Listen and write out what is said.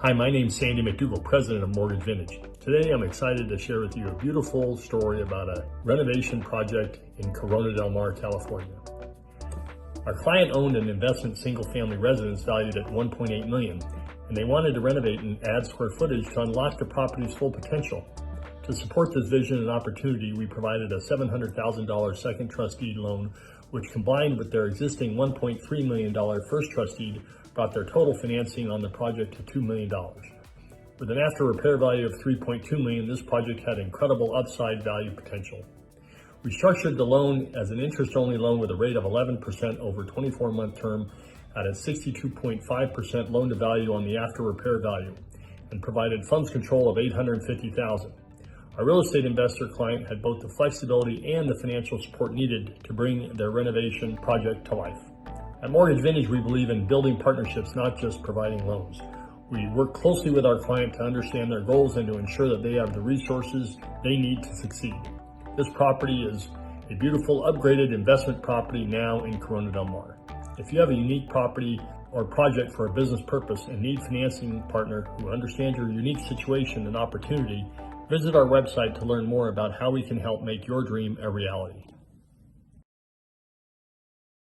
Hi, my name's Sandy McDougall, president of Mortgage Vintage. Today I'm excited to share with you a beautiful story about a renovation project in Corona del Mar, California. Our client owned an investment single-family residence valued at $1.8 million, and they wanted to renovate and add square footage to unlock the property's full potential. To support this vision and opportunity, we provided a $700,000 second trust deed loan, which combined with their existing $1.3 million first trust deed, brought their total financing on the project to $2 million. With an after repair value of $3.2 million, this project had incredible upside value potential. We structured the loan as an interest-only loan with a rate of 11% over a 24-month term at a 62.5% loan-to-value on the after repair value, and provided funds control of $850,000. Our real estate investor client had both the flexibility and the financial support needed to bring their renovation project to life. At Mortgage Vintage, we believe in building partnerships, not just providing loans. We work closely with our client to understand their goals and to ensure that they have the resources they need to succeed. This property is a beautiful, upgraded investment property now in Corona del Mar. If you have a unique property or project for a business purpose and need a financing partner who understands your unique situation and opportunity, visit our website to learn more about how we can help make your dream a reality.